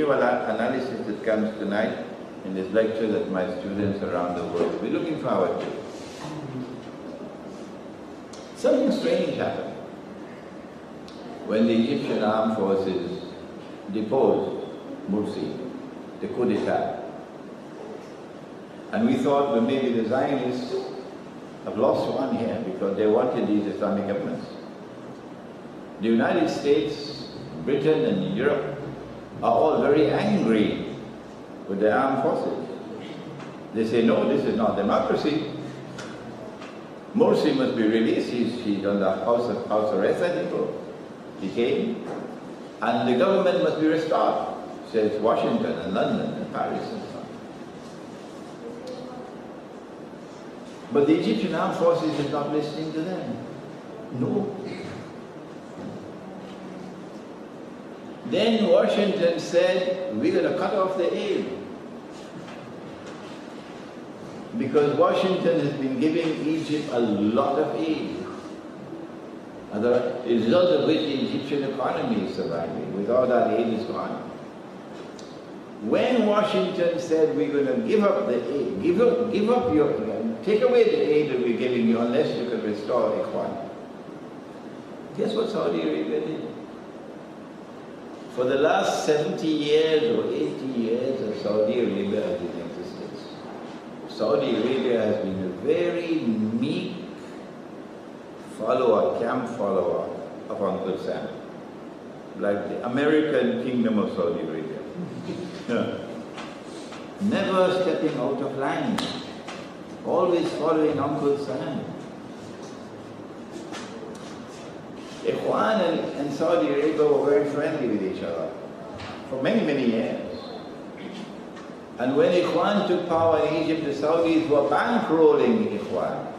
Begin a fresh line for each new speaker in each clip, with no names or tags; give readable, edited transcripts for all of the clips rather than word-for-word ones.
video analysis that comes tonight in this lecture that my students around the world will be looking forward to. Something strange happened when the Egyptian armed forces deposed Morsi, the coup d'etat. And we thought, well, maybe the Zionists have lost one here because they wanted these Islamic governments. The United States, Britain and Europe are all very angry with the armed forces. They say, no, this is not democracy. Morsi must be released. He's on the house arrest, I think, or he came. And the government must be restored, says Washington and London and Paris and so on. But the Egyptian armed forces is not listening to them. No. Then Washington said, we're going to cut off the aid. Because Washington has been giving Egypt a lot of aid. As a result of which the Egyptian economy is surviving. Without that aid, it's gone. When Washington said, we're going to give up the aid, take away the aid that we're giving you unless you can restore Ikhwan. Guess what Saudi Arabia did? For the last 70 years or 80 years, Saudi Arabia has been in existence. Saudi Arabia has been a very meek follower, camp follower of Uncle Sam. Like the American Kingdom of Saudi Arabia. Never stepping out of line. Always following Uncle Sam. Ikhwan and Saudi Arabia were very friendly with each other for many, many years. And when Ikhwan took power in Egypt, the Saudis were bankrolling Ikhwan,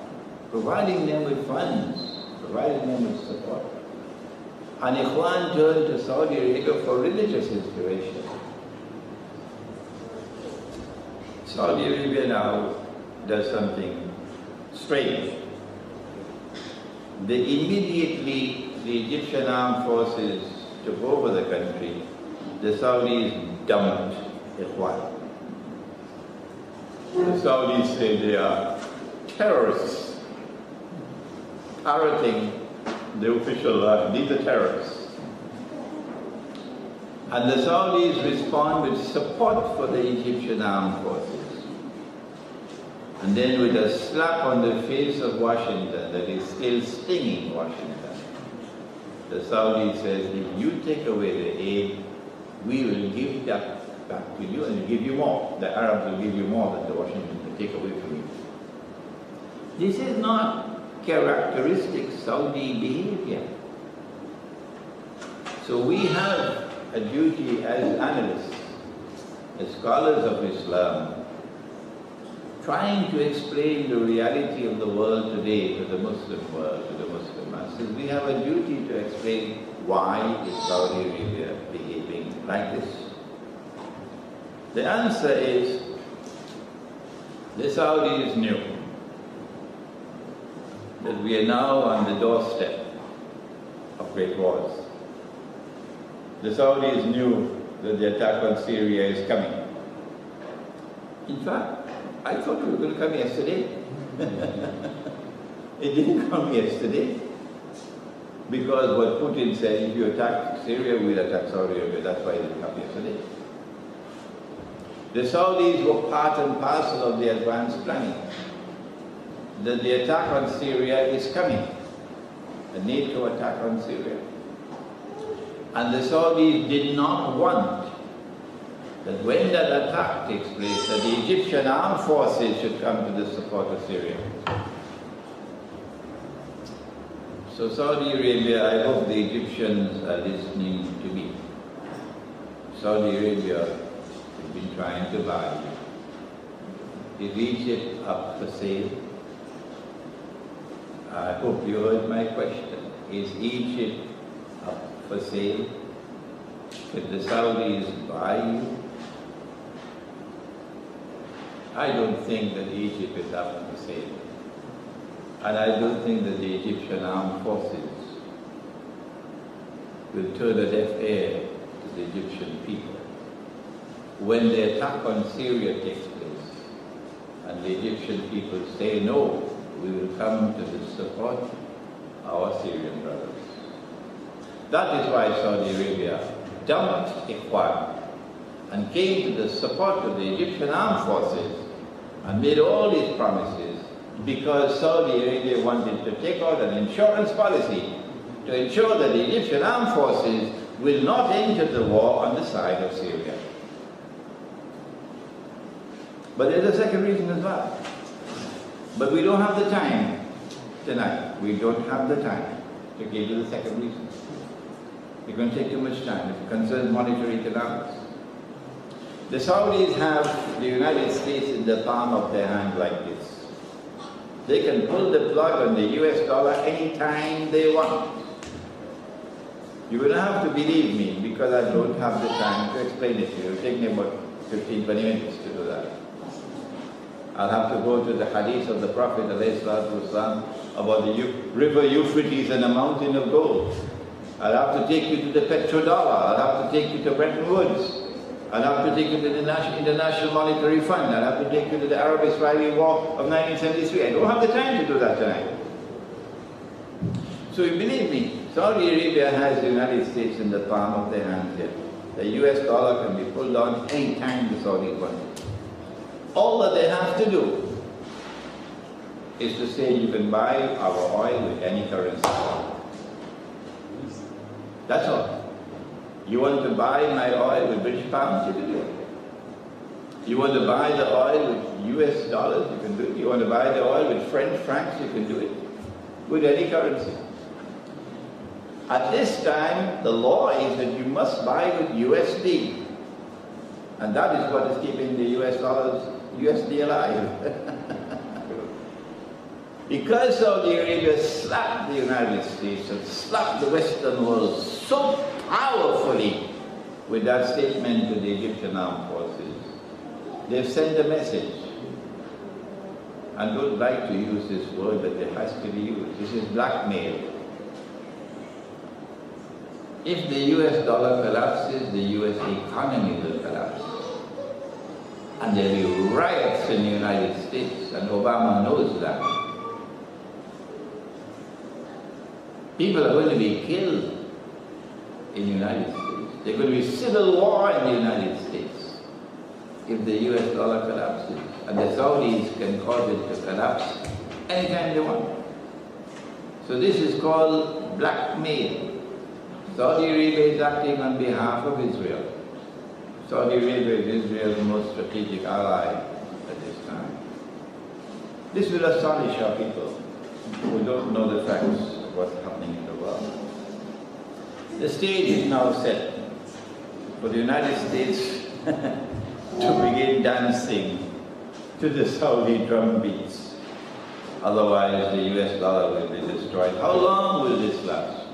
providing them with funds, providing them with support. And Ikhwan turned to Saudi Arabia for religious inspiration. Saudi Arabia now does something strange. Immediately the Egyptian armed forces took over the country, the Saudis dumped Ikhwan. The Saudis say they are terrorists, parroting the official, these are terrorists. And the Saudis respond with support for the Egyptian armed forces. And then with a slap on the face of Washington that is still stinging Washington, the Saudis says, if you take away the aid, we will give that back to you and give you more. The Arabs will give you more than the Washington will take away from you. This is not characteristic Saudi behavior. So we have a duty as analysts, as scholars of Islam, trying to explain the reality of the world today to the Muslim world, to the Muslim masses. We have a duty to explain why is Saudi Arabia behaving like this. The answer is, the Saudis knew that we are now on the doorstep of great wars. The Saudis knew that the attack on Syria is coming. In fact, I thought it was going to come yesterday. It didn't come yesterday. Because what Putin said, if you attack Syria, we'll attack Saudi Arabia. That's why it didn't come yesterday. The Saudis were part and parcel of the advanced planning. That the attack on Syria is coming. A NATO attack on Syria. And the Saudis did not want that when that attack takes place, that the Egyptian armed forces should come to the support of Syria. So Saudi Arabia, I hope the Egyptians are listening to me. Saudi Arabia has been trying to buy you. Is Egypt up for sale? I hope you heard my question. Is Egypt up for sale? Could the Saudis buy you? I don't think that Egypt is up for sale. And I don't think that the Egyptian armed forces will turn a deaf ear to the Egyptian people. when the attack on Syria takes place and the Egyptian people say no, we will come to the support our Syrian brothers. That is why Saudi Arabia dumped Ikhwan and came to the support of the Egyptian armed forces and made all these promises, because Saudi Arabia wanted to take out an insurance policy to ensure that the Egyptian armed forces will not enter the war on the side of Syria. But there's a second reason as well. But we don't have the time tonight. We don't have the time to give you the second reason. It's going to take too much time. It concerns monetary economics. The Saudis have the United States in the palm of their hand like this. They can pull the plug on the US dollar anytime they want. You will have to believe me, because I don't have the time to explain it to you. It'll take me about 15-20 minutes to do that. I'll have to go to the hadith of the Prophet ﷺ about the river Euphrates and a mountain of gold. I'll have to take you to the petrodollar. I'll have to take you to Bretton Woods. I'll have to take you to the International Monetary Fund. I'll have to take you to the Arab-Israeli War of 1973. I don't have the time to do that tonight. So believe me, Saudi Arabia has the United States in the palm of their hands here. The US dollar can be pulled on any time the Saudis want it. All that they have to do is to say you can buy our oil with any currency. That's all. You want to buy my oil with British pounds, you can do it. You want to buy the oil with US dollars, you can do it. You want to buy the oil with French francs, you can do it. With any currency. At this time, the law is that you must buy with USD. And that is what is keeping the US dollars, USD alive. Because Saudi Arabia slapped the United States and slapped the Western world so powerfully with that statement to the Egyptian armed forces, they've sent a message. I don't like to use this word, but it has to be used. This is blackmail. If the US dollar collapses, the US economy will collapse. And there will be riots in the United States, and Obama knows that. People are going to be killed in the United States. There's going to be civil war in the United States if the US dollar collapses. And the Saudis can cause it to collapse anytime they want. So this is called blackmail. Saudi Arabia is acting on behalf of Israel. Saudi Arabia is Israel's most strategic ally at this time. This will astonish our people who don't know the facts of what's happening in the world. The stage is now set for the United States to begin dancing to the Saudi drum beats. Otherwise, the US dollar will be destroyed. How long will this last?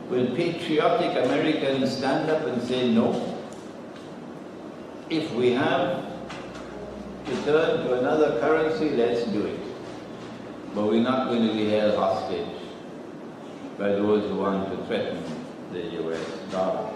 Will patriotic Americans stand up and say no? If we have to turn to another currency, let's do it. But we're not going to be held hostage by those who want to threaten the US dollar.